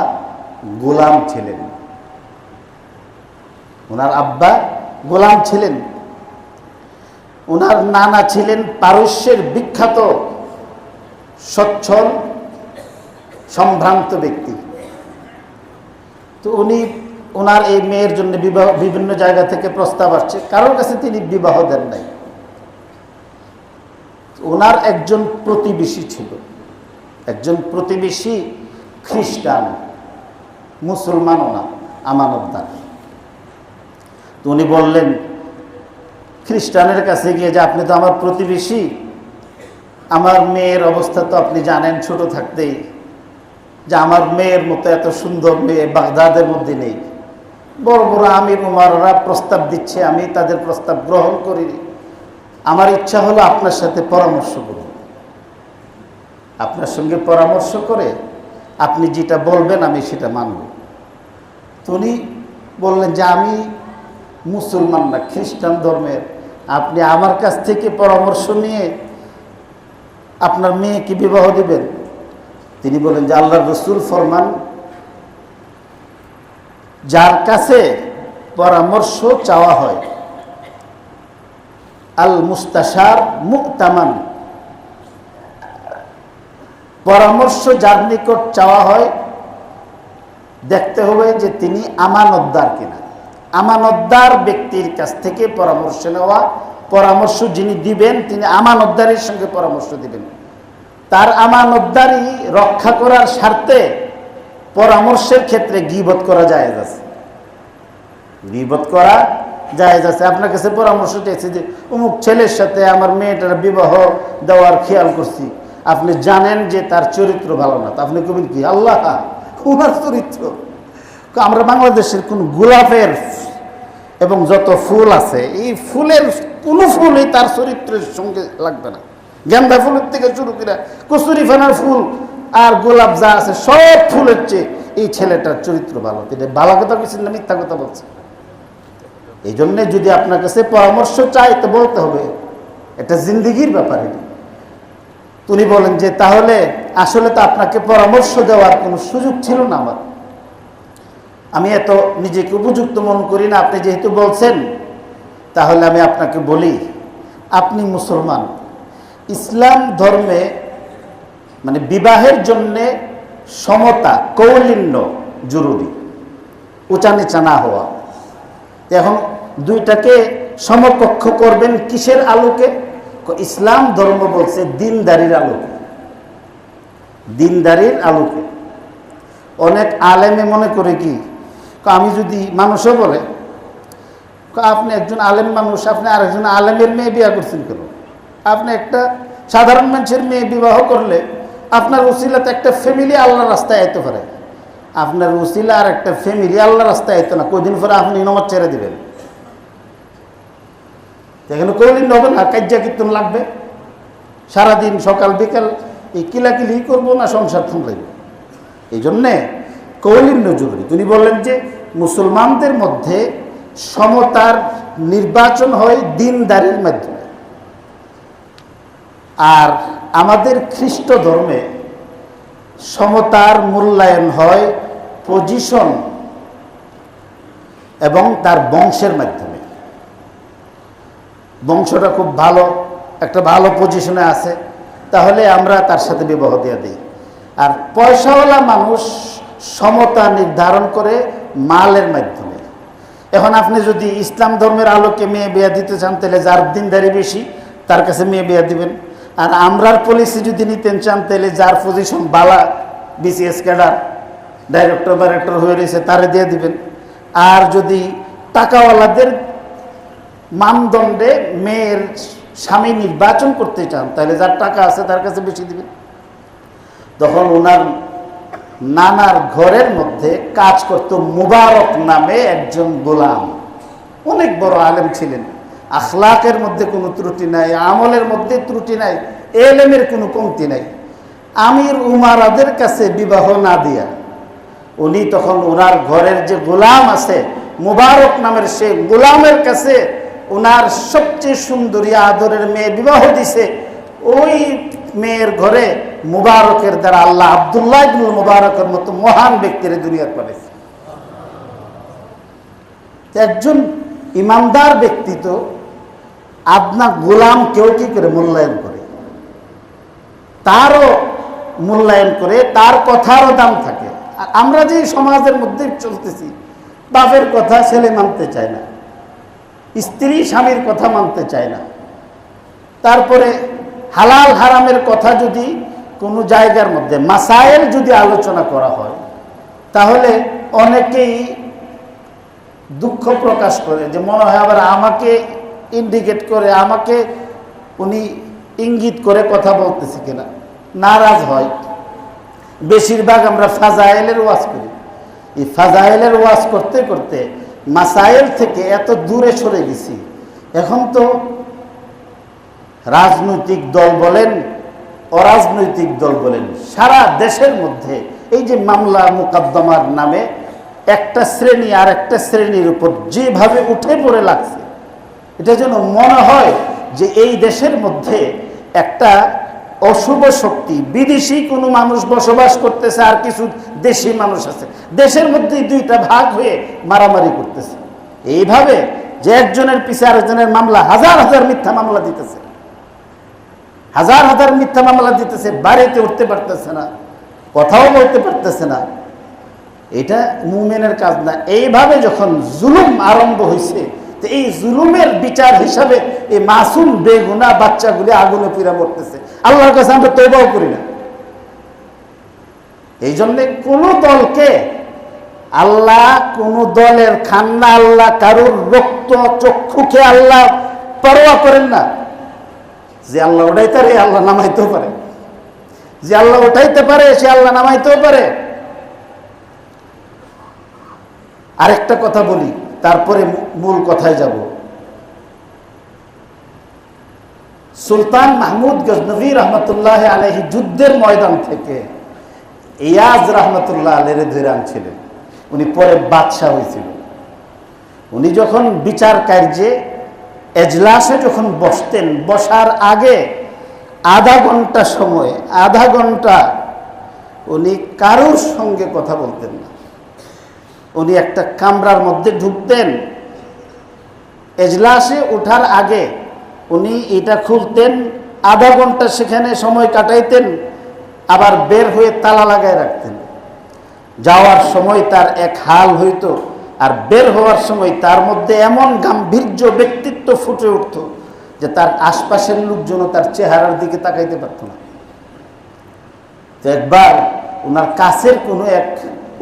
গোলাম ছিলেন, ওনার আব্বা গোলাম ছিলেন। ওনার নানা ছিলেন পারস্যের বিখ্যাত সচ্ছল সম্ভ্রান্ত ব্যক্তি। তো উনি ওনার এই মেয়ের জন্য বিবাহ, বিভিন্ন জায়গা থেকে প্রস্তাব আসছে, কারোর কাছে তিনি বিবাহ দেন নাই। ওনার একজন প্রতিবেশী ছিল, একজন প্রতিবেশী খ্রিস্টান, মুসলমানও না, আমানতদার। তো উনি বললেন খ্রিস্টানের কাছে গিয়ে যে আপনি তো আমার প্রতিবেশী, আমার মেয়ের অবস্থা তো আপনি জানেন ছোট থাকতেই, যে আমার মেয়ের মতো এত সুন্দর মেয়ে বাগদাদের মধ্যে নেই। বড় বড় আমির উমাররা প্রস্তাব দিচ্ছে, আমি তাদের প্রস্তাব গ্রহণ করিনি। আমার ইচ্ছা হলো আপনার সাথে পরামর্শ করব, আপনার সঙ্গে পরামর্শ করে আপনি যেটা বলবেন আমি সেটা মানব। তো উনি বললেন যে আমি মুসলমান না, খ্রিস্টান ধর্মের, আপনি আমার কাছ থেকে পরামর্শ নিয়ে আপনার মেয়েকে বিবাহ দিবেন? তিনি বলেন যে আল্লাহর রাসূল ফরমান, যার কাছে পরামর্শ চাওয়া হয় আল মুস্তাশার মু'তামান, পরামর্শ যার নিকট চাওয়া হয় দেখতে হবে যে তিনি আমানতদার কিনা। আমানতদার ব্যক্তির কাছ থেকে পরামর্শ নেওয়া, পরামর্শ যিনি দিবেন তিনি আমানতদারের সঙ্গে পরামর্শ দিবেন। তার আমানতদারি রক্ষা করার স্বার্থে পরামর্শের ক্ষেত্রে গীবত করা জায়েজ আছে, গীবত করা জায়েজ আছে। আপনার কাছে পরামর্শ চাইছে যে অমুক ছেলের সাথে আমার মেয়েটার বিবাহ দেওয়ার খেয়াল করছি, আপনি জানেন যে তার চরিত্র ভালো না, তো আপনি কবেন কি আল্লাহ ওনার চরিত্র? আমরা বাংলাদেশের কোন গোলাপের এবং যত ফুল আছে এই ফুলের কোনো ফুলই তার চরিত্রের সঙ্গে লাগবে না। গেন্দা ফুলের থেকে শুরু করে কচুরি ফানার ফুল আর গোলাপ যা আছে সব ফুলের চেয়ে এই ছেলেটার চরিত্র ভালো। এটা ভালো কথা বলছেন না মিথ্যা কথা বলছে? এই জন্যে যদি আপনার কাছে পরামর্শ চাই তো বলতে হবে, এটা জিন্দিগির ব্যাপারে। উনি বলেন যে তাহলে আসলে তো আপনাকে পরামর্শ দেওয়ার কোনো সুযোগ ছিল না আমার, আমি এত নিজেকে উপযুক্ত মনে করি না। আপনি যেহেতু বলছেন তাহলে আমি আপনাকে বলি, আপনি মুসলমান, ইসলাম ধর্মে মানে বিবাহের জন্যে সমতা, কৌলিন্য জরুরি, উঁচা নিচা না হওয়া। এখন দুইটাকে সমকক্ষ করবেন কিসের আলোকে? ইসলাম ধর্ম বলছে দিনদারির আলোকে, দিনদারির আলোকে। অনেক আলেমে মনে করে কি, আমি যদি মানুষও বলে আপনি একজন আলেম মানুষ, আপনি আরেকজন আলেমের মেয়ে বিয়ে করছেন কেন? আপনি একটা সাধারণ মানুষের মেয়ে বিবাহ করলে আপনার উসিলাতে একটা ফ্যামিলি আল্লাহর রাস্তায় আইতে পারে, আপনার উসিলা আর একটা ফ্যামিলি আল্লাহর রাস্তায় আইতো না, কদিন পরে আপনি নমাজ ছেড়ে দিবেন। এখানে কদিন হবে না, কাজ্যা কীর্তন লাগবে, সারাদিন সকাল বিকাল এই কিলাকিলি করবো না, সংসার থামলাইব। এই জন্যে কৌলিন্য জরুরি। তিনি বললেন যে মুসলমানদের মধ্যে সমতার নির্বাচন হয় দিনদারির মাধ্যমে, আর আমাদের খ্রিস্ট ধর্মে সমতার মূল্যায়ন হয় পজিশন এবং তার বংশের মাধ্যমে। বংশটা খুব ভালো, একটা ভালো পজিশনে আছে, তাহলে আমরা তার সাথে বিবাহ দিয়ে দিই। আর পয়সাওয়ালা মানুষ সমতা নির্ধারণ করে মালের মাধ্যমে। এখন আপনি যদি ইসলাম ধর্মের আলোকে মেয়ে বিয়ে দিতে চান তাহলে যার দিনদারি বেশি তার কাছে মেয়ে বিয়ে দিবেন। আর আমরার পলিসি যদি নিতেন চান তাহলে যার পজিশন বালা, বিসিএস ক্যাডার, ডাইরেক্টর হয়ে রয়েছে তারে দিয়ে দিবেন। আর যদি টাকাওয়ালাদের মানদণ্ডে মেয়ের স্বামী নির্বাচন করতে চান তাহলে যার টাকা আছে তার কাছে বেশি দিবেন। তখন ওনার নানার ঘরের মধ্যে কাজ করত মুবারক নামে একজন গোলাম, অনেক বড় আলেম ছিলেন, আখলাকের মধ্যে কোনো ত্রুটি নাই, আমলের মধ্যে ত্রুটি নাই, এলেমের কোনো কমতি নাই। আমির উমারাদের কাছে বিবাহ না দিয়া উনি তখন ওনার ঘরের যে গোলাম আছে মুবারক নামের সে গোলামের কাছে ওনার সবচেয়ে সুন্দরী আদরের মেয়ে বিবাহ দিছে। ওই মেয়ের ঘরে মুবারকের দ্বারা আল্লাহ আব্দুল্লাহ ইবনুল মুবারকের মতো মহান ব্যক্তির দুনিয়ার পাঠাইছে। একজন ইমানদার ব্যক্তি তো আপনার গোলাম কেউ কি করে মূল্যায়ন করে, তারও মূল্যায়ন করে, তার কথারও দাম থাকে। আর আমরা যে সমাজের মধ্যে চলতেছি, বাপের কথা ছেলে মানতে চায় না, স্ত্রী স্বামীর কথা মানতে চায় না, তারপরে হালাল হারামের কথা যদি কোনো জায়গার মধ্যে মাসাইল যদি আলোচনা করা হয় তাহলে অনেকেই দুঃখ প্রকাশ করে, যে মনে হয় আবার আমাকে ইন্ডিকেট করে, আমাকে উনি ইঙ্গিত করে কথা বলতেছে কিনা, নারাজ হয়। বেশিরভাগ আমরা ফাজাইলের ওয়াজ করি, এই ফাজাইলের ওয়াজ করতে করতে মাসাইল থেকে এত দূরে সরে গেছি। এখন তো রাজনৈতিক দল বলেন, অরাজনৈতিক দল বলেন, সারা দেশের মধ্যে এই যে মামলা মোকদ্দমার নামে একটা শ্রেণী আর একটা শ্রেণীর উপর যেভাবে উঠে পড়ে লাগছে, এটা যেন মনে হয় যে এই দেশের মধ্যে একটা অশুভ শক্তি, বিদেশি কোনো মানুষ বসবাস করতেছে আর কিছু দেশি মানুষ আছে, দেশের মধ্যে দুইটা ভাগ হয়ে মারামারি করতেছে। এইভাবে যে একজনের পিছে আরেকজনের মামলা, হাজার হাজার মিথ্যা মামলা দিতেছে, হাজার হাজার মিথ্যা মামলা দিতেছে, বাড়িতে উঠতে পারতেছে না, কথাও বলতে পারতেছে না। এটা মুমিনের কাজ না। এইভাবে যখন জুলুম আরম্ভ হয়েছে, তো এই জুলুমের বিচার হিসাবে এই মাসুম বেগুনা বাচ্চাগুলি আগুনে পুড়ে মরতেছে। আল্লাহর কাছে আমরা তওবাও করি না। এই জন্যে কোন দলকে আল্লাহ, কোন দলের খান্না আল্লাহ, কারোর রক্ত চক্ষুকে আল্লাহ পরোয়া করেন না। যে আল্লাহ ওঠাইতে পারে আল্লাহ নামাইতেও পারে, যে আল্লাহ ওঠাইতে পারে সে আল্লাহ নামাইতেও পারে। আরেকটা কথা বলি, তারপরে মূল কথায় যাব। সুলতান মাহমুদ গজনভী রহমতুল্লাহ আলাইহি যুদ্ধের ময়দান থেকে ইয়াজ রহমতুল্লাহ আলাইহি ধরে আনছিলেন। উনি পরে বাদশাহ হয়েছিল। উনি যখন বিচার কার্যে এজলাসে যখন বসতেন, বসার আগে আধা ঘন্টা সময়, আধা ঘন্টা উনি কারোর সঙ্গে কথা বলতেন না। উনি একটা কামরার মধ্যে ঢুকতেন, এজলাসে ওঠার আগে উনি এটা খুলতেন, আধা ঘন্টা সেখানে সময় কাটাইতেন, আবার বের হয়ে তালা লাগায় রাখতেন। যাওয়ার সময় তার এক হাল হইতো, আর বের হওয়ার সময় তার মধ্যে এমন গাম্ভীর্য ব্যক্তিত্ব ফুটে উঠত যে তার আশপাশের লোকজন তার চেহারার দিকে তাকাইতে পারত না। তো একবার ওনার কাছের কোনো এক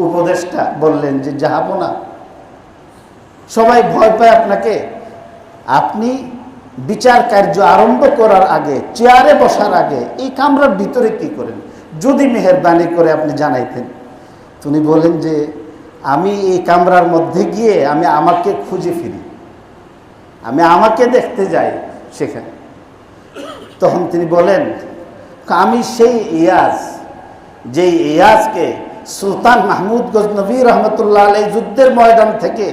উপদেষ্টা বললেন যে জাহাপনা, সবাই ভয় পায় আপনাকে, আপনি বিচার কার্য আরম্ভ করার আগে, চেয়ারে বসার আগে এই কামরার ভিতরে কি করেন, যদি মেহেরবানি করে আপনি জানাইতেন। উনি বলেন যে আমি এই কামরার মধ্যে গিয়ে আমি আমাকে খুঁজে ফিরি, আমি আমাকে দেখতে যাই সেখানে। তখন তিনি বলেন, আমি সেই ইয়াজ, যেই ইয়াজকে সুলতান মাহমুদ গজনভী রহমতুল্লাহ আলাইহি যুদ্ধের ময়দান থেকে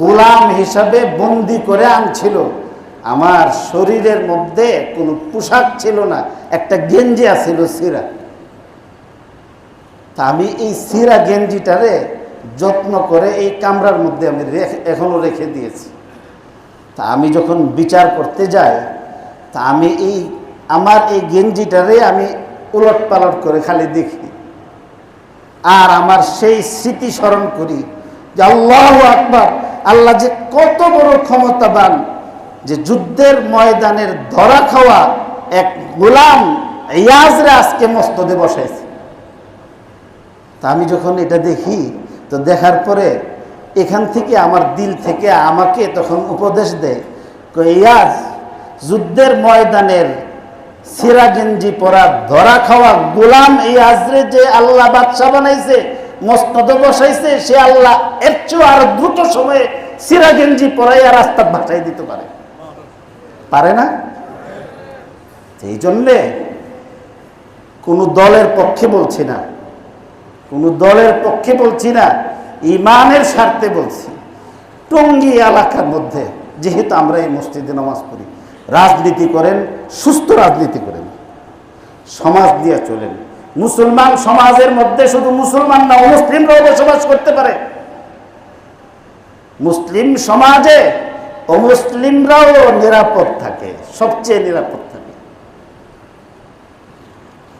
গোলাম হিসাবে বন্দি করে আনছিল। আমার শরীরের মধ্যে কোনো পোশাক ছিল না, একটা গেঞ্জি আছিল সিরা। তা আমি এই সিরা গেঞ্জিটারে যত্ন করে এই কামরার মধ্যে আমি এখনো রেখে দিয়েছি। তা আমি যখন বিচার করতে যাই, তা আমি আমার এই গেঞ্জিটারে আমি উলট পালট করে খালি দেখি, আর আমার সেই স্মৃতি স্মরণ করি যে আল্লাহু আকবার, আল্লাহ যে কত বড় ক্ষমতাবান, যে যুদ্ধের ময়দানের ধরা খাওয়া এক গোলাম ইয়াজরে আজকে মস্তদে বসাইছে। তা আমি যখন এটা দেখি, তো দেখার পরে এখান থেকে আমার দিল থেকে আমাকে তখন উপদেশ দেয়, ইয়াজ, যুদ্ধের ময়দানের সিরা গেঞ্জি পরা ধরা খাওয়া গোলাম এই আজরে যে আল্লাহ বাদশাহ বানাইছে, মস্তদে বসাইছে, সে আল্লাহ এর চেয়ে আরো দ্রুত সময়ে সিরা গেঞ্জি পরাইয়া রাস্তা ভাসাই দিতে পারে, পারে না? এই জন্যে কোনো দলের পক্ষে বলছি না, কোনো দলের পক্ষে বলছি না, ইমানের স্বার্থে বলছি। টঙ্গী এলাকার মধ্যে যেহেতু আমরা এই মসজিদে নামাজ পড়ি, রাজনীতি করেন, সুস্থ রাজনীতি করেন, সমাজ দিয়ে চলেন। মুসলমান সমাজের মধ্যে শুধু মুসলমান না, অমুসলিমরাও বসবাস করতে পারে। মুসলিম সমাজে অমুসলিমরাও নিরাপদ থাকে, সবচেয়ে নিরাপদ থাকে,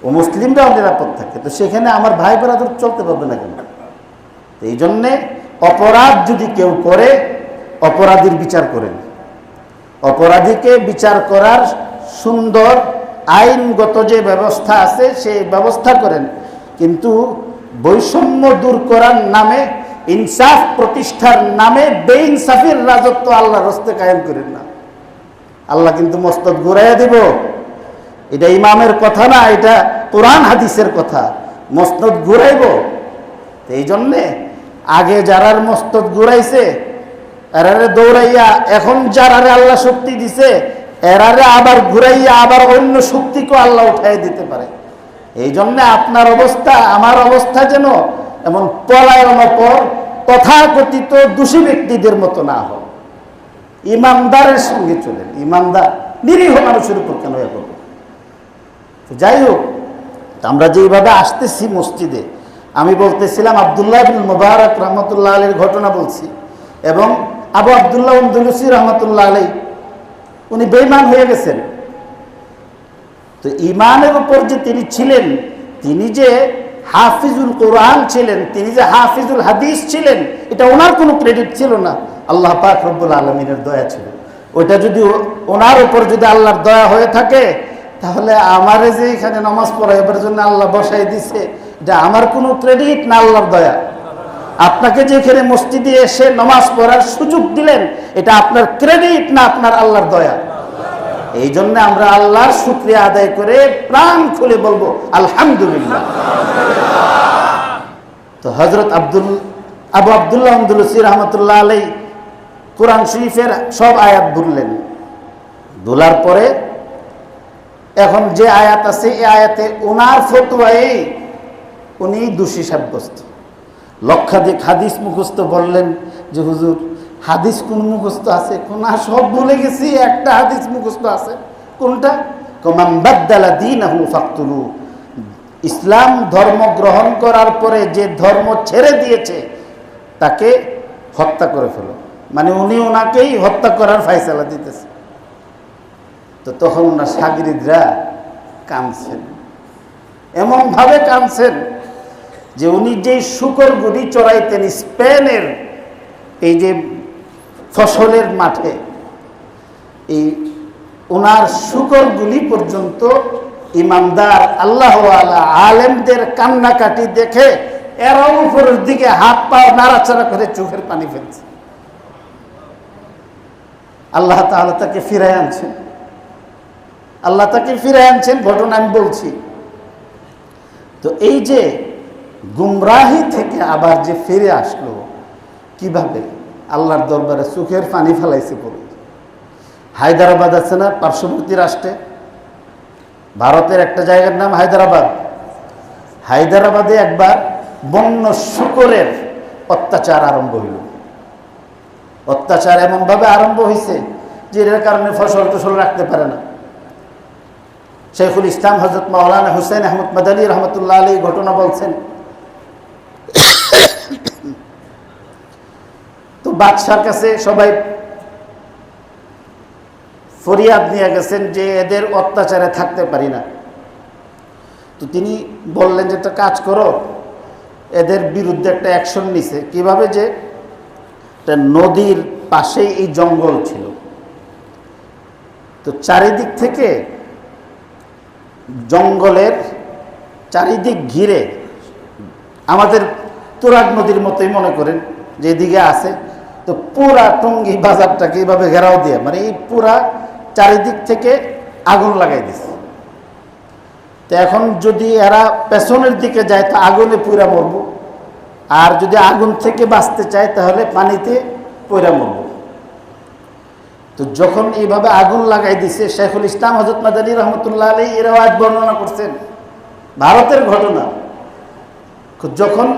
অমুসলিমরাও নিরাপদ থাকে। তো সেখানে আমার ভাই ব্রাদার চলতে পারবে না কেন? এই জন্যে অপরাধ যদি কেউ করে, অপরাধীর বিচার করেন, অপরাধীকে বিচার করার সুন্দর আইনগত যে ব্যবস্থা আছে সেই ব্যবস্থা করেন, কিন্তু বৈষম্য দূর করার নামে, ইনসাফ প্রতিষ্ঠার নামে বেইনসাফির রাজত্ব আল্লাহর হস্তে কায়েম করেন না। আল্লাহ কিন্তু মস্তক ঘুরাইয়া দিব। এটা ইমামের কথা না, এটা কোরআন হাদিসের কথা। মস্তক ঘুরাইব। এই জন্যে আগে যারার মস্তক ঘুরাইছে এরারে দৌড়াইয়া, এখন যারারে আল্লাহ শক্তি দিছে এরারে আবার ঘুরাইয়া আবার অন্য শক্তিকে আল্লাহ উঠাই দিতে পারে। এই জন্যে আপনার অবস্থা আমার অবস্থা যেন এমন পলায়ন পর তথাকথিত দোষী ব্যক্তিদের মতো না হয়। ইমানদারের সঙ্গে চলেন, ইমানদার নিরীহ মানুষের উপর কেন এ করবো? যাই হোক, আমরা যেভাবে আসতেছি মসজিদে, আমি বলতেছিলাম আব্দুল্লাহ বিন মুবারক রহমতুল্লাহ আলীর ঘটনা বলছি, এবং আবু আব্দুল্লাহ আন্দলুসি রহমতুল্লাহ আলী উনি বেঈমান হয়ে গেছেন। তো ইমানের উপর যে তিনি ছিলেন, তিনি যে হাফিজুল কোরআন ছিলেন, তিনি যে হাফিজুল হাদিস ছিলেন, এটা ওনার কোনো ক্রেডিট ছিল না, আল্লাহ পাক রব্বুল আলামিনের দয়া ছিল। ওইটা যদি ওনার উপর যদি আল্লাহর দয়া হয়ে থাকে, তাহলে আমারে যে এখানে নামাজ পড়াইবার জন্য আল্লাহ বসাই দিছে, এটা আমার কোনো ক্রেডিট না, আল্লাহর দয়া। আপনাকে যে এখানে মসজিদে এসে নামাজ পড়ার সুযোগ দিলেন, এটা আপনার ক্রেডিট না, আপনার আল্লাহর দয়া। এই জন্য আমরা আল্লাহর শুকরিয়া আদায় করে প্রাণ খুলে বলবো আলহামদুলিল্লাহ। তো হযরত আবু আব্দুল্লাহ আন্দলুসি রহমতুল্লাহ আলাই কোরআন শরীফের সব আয়াত ভুললেন। ভুলার পরে এখন যে আয়াত আছে এই আয়াতে ওনার ফতোয়ায় উনি দোষী সাব্যস্ত। লক্ষাধিক হাদিস মুখস্থ বললেন যে হুজুর হাদিস কোন মুখস্থ আছে? কোন? সব ভুলে গেছি, একটা হাদিস মুখস্থ আছে। কোনটা? মান বাদ্দালা দীনাহু ফাকতুলু। ইসলাম ধর্ম গ্রহণ করার পরে যে ধর্ম ছেড়ে দিয়েছে তাকে হত্যা করে ফেলো, মানে উনি ওনাকেই হত্যা করার ফায়সালা দিতেছে। তো তখন ওনার শাগিরিদরা কাঁদছেন, এমনভাবে কাঁদছেন যে উনি যে শূকর গুলি চড়াইতেন স্পেনের এই যে ফসলের মাঠে, এই ওনার শূকরগুলি পর্যন্ত ইমানদার আল্লাহ ওয়ালা আলেমদের কান্নাকাটি দেখে এরাও উপরের দিকে হাত পা নাড়াচাড়া করে চোখের পানি ফেলছে। আল্লাহ তাআলা তাকে ফিরায় আনছেন, আল্লাহ তাকে ফিরায় আনছেন। ঘটনা আমি বলছি। তো এই যে গুমরাহি থেকে আবার যে ফিরে আসলো কিভাবে, আল্লাহর দরবারে চোখের পানি ফেলাইছে পড়ে। হায়দ্রাবাদ আছে না পার্শ্ববর্তী রাষ্ট্রে, ভারতের একটা জায়গার নাম হায়দ্রাবাদ। হায়দ্রাবাদে একবার বন্য শূকরের অত্যাচার আরম্ভ হইল। অত্যাচার এমনভাবে আরম্ভ হয়েছে যে এর কারণে ফসল টসল রাখতে পারে না। শেখুল ইসলাম হযরত মাওলানা হুসাইন আহমদ মাদানী রহমতুল্লাহ আলাইহি ঘটনা বলছেন। তো বাদশার কাছে সবাই ফরিয়াদ নিয়ে গেছেন যে এদের অত্যাচারে থাকতে পারি না। তো তিনি বললেন যে একটা কাজ করো, এদের বিরুদ্ধে একটা অ্যাকশন নিছে। কিভাবে? যে একটা নদীর পাশেই এই জঙ্গল ছিল, তো চারিদিক থেকে জঙ্গলের চারিদিক ঘিরে, আমাদের তুরাগ নদীর মতোই মনে করেন যে এদিকে আছে, তো পুরা টঙ্গী বাজারটাকে এইভাবে ঘেরাও দিয়ে, মানে এই পুরা চারিদিক থেকে আগুন লাগাই দিছে। তো এখন যদি এরা পেছনের দিকে যায় তো আগুনে পুরা মরব, আর যদি আগুন থেকে বাঁচতে চায় তাহলে পানিতে পুরা মরব। তো যখন এইভাবে আগুন লাগাই দিছে, শেখুল ইসলাম হযরত মাদানী রহমতুল্লাহ আলাইহি এর আয়াত বর্ণনা করছেন, ভারতের ঘটনা। যখন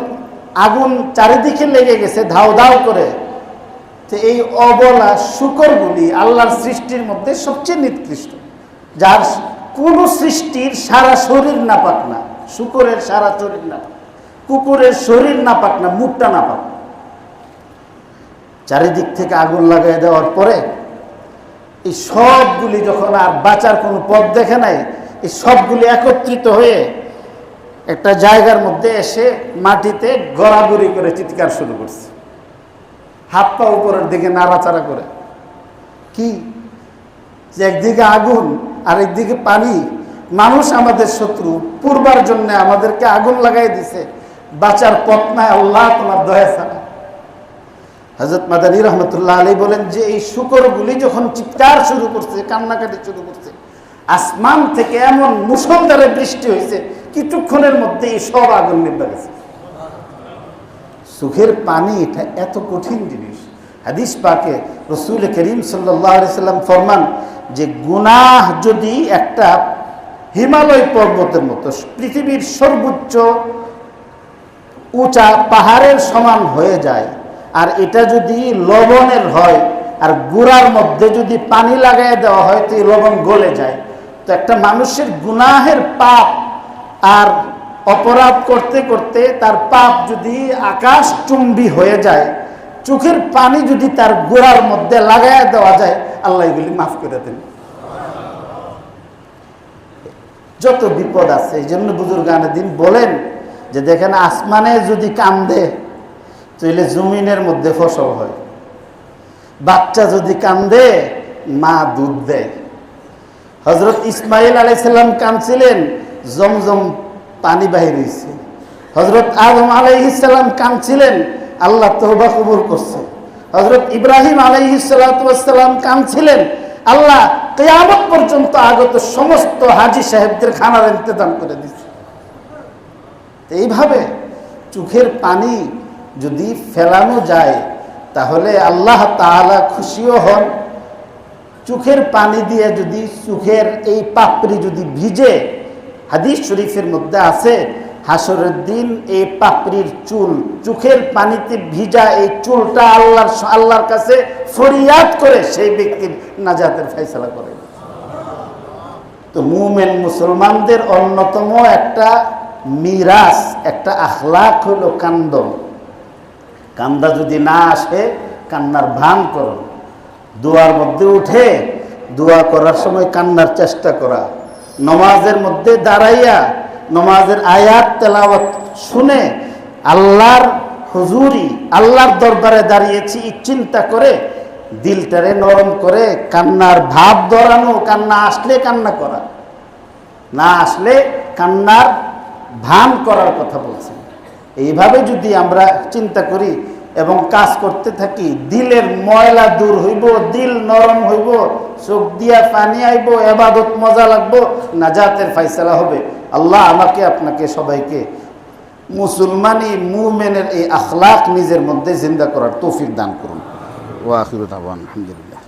আগুন চারিদিকে লেগে গেছে ধাও ধাও করে, তো এই অবলা শূকরগুলি আল্লাহর সৃষ্টির মধ্যে সবচেয়ে নিকৃষ্ট, যার কোন সৃষ্টির সারা শরীর নাপাক না, শূকরের সারা শরীর নাপাক, কুকুরের শরীর নাপাক না, মুখটা নাপাক। চারিদিক থেকে আগুন লাগাই দেওয়ার পরে এই সবগুলি যখন আর বাঁচার কোনো পথ দেখে নাই, এই সবগুলি একত্রিত হয়ে একটা জায়গার মধ্যে এসে মাটিতে গড়াগড়ি করে চিৎকার শুরু করছে, হাত পা উপরের দিকে নাড়াচাড়া করে। কি যে একদিকে আগুন আর একদিকে পানি, মানুষ আমাদের শত্রু, পূর্বার জন্য আমাদেরকে আগুন লাগাই দিছে, বাঁচার পথ নাই, আল্লাহ তোমার দয়া ছাড়া। হযরত মাদানী রহমতুল্লাহ আলাইহি বলেন যে এই শূকরগুলি যখন চিৎকার শুরু করছে, কান্নাকাটি শুরু করছে, আসমান থেকে এমন মুষলধারে বৃষ্টি হয়েছে, কিছুক্ষণের মধ্যে এই সব আগুন নিভে গেছে। চোখের পানি এটা এত কঠিন জিনিস। হাদিস পাকে রাসূল করিম সাল্লাল্লাহু আলাইহি সাল্লাম ফরমান যে গুনাহ যদি একটা হিমালয় পর্বতের মতো পৃথিবীর সর্বোচ্চ উঁচা পাহাড়ের সমান হয়ে যায়, আর এটা যদি লবণের হয় আর গুড়ার মধ্যে যদি পানি লাগাই দেওয়া হয় তো এই লবণ গলে যায়। তো একটা মানুষের গুনাহের পাপ আর অপরাধ করতে করতে তার পাপ যদি আকাশ চুম্বি হয়ে যায়, চোখের পানি যদি তার গোড়ার মধ্যে লাগাই দেওয়া যায়, আল্লাহ এগুলি মাফ করে দেন। যত বিপদ আছে, এই জন্য বুজুর্গানে দিন বলেন যে দেখেন আসমানে যদি কান্দে তাহলে জমিনের মধ্যে ফসল হয়, বাচ্চা যদি কান্দে মা দুধ দেয়। হযরত ইসমাইল আলাইহিস সালাম কাঁদছিলেন, জমজম পানি বাহির হয়েছে। হযরত আদম আলাইহিস সালাম কাঁদছিলেন, আল্লাহ তওবা কবুল করছে। হযরত ইব্রাহিম আলাইহিস সালাতু ওয়াস সালাম কাঁদছিলেন, আল্লাহ কিয়ামত পর্যন্ত আগত সমস্ত হাজী সাহেবদের খানার ইন্তজাম করে দিয়েছে। এইভাবে চোখের পানি যদি ফেলানো যায় তাহলে আল্লাহ তাআলা খুশিও হন। চোখের পানি দিয়ে যদি চোখের এই পাপড়ি যদি ভিজে, হাদিস শরীফের মধ্যে আছে হাসরের দিন এই পাপড়ির চুল, চোখের পানিতে ভিজা এই চুলটা আল্লাহর কাছে ফরিয়াদ করে সেই ব্যক্তির নাজাতের ফয়সালা করে। তো মুমিন মুসলমানদের অন্যতম একটা মিরাস, একটা আখলাক হলো কান্দন। কান্দা যদি না আসে কান্নার ভান করো, দোয়ার মধ্যে উঠে দোয়া করার সময় কান্নার চেষ্টা করা, নমাজের মধ্যে দাঁড়াইয়া নমাজের আয়াত তেলাওয়াত শুনে আল্লাহর হুজুরি, আল্লাহর দরবারে দাঁড়িয়েছি চিন্তা করে দিলটারে নরম করে কান্নার ভাব ধরানো, কান্না আসলে কান্না করা, না আসলে কান্নার ভান করার কথা বলছেন। এইভাবে যদি আমরা চিন্তা করি এবং কাজ করতে থাকি, দিলের ময়লা দূর হইব, দিল নরম হইব, চোখ দিয়া পানি আইব, ইবাদত মজা লাগবো, নাজাতের ফয়সালা হবে। আল্লাহ আমাকে আপনাকে সবাইকে মুসলমানি মুমিনের এই আখলাক নিজের মধ্যে জিন্দা করার তৌফিক দান করুন। ওয়া আখিরু দাওয়ানা আলহামদুলিল্লাহ।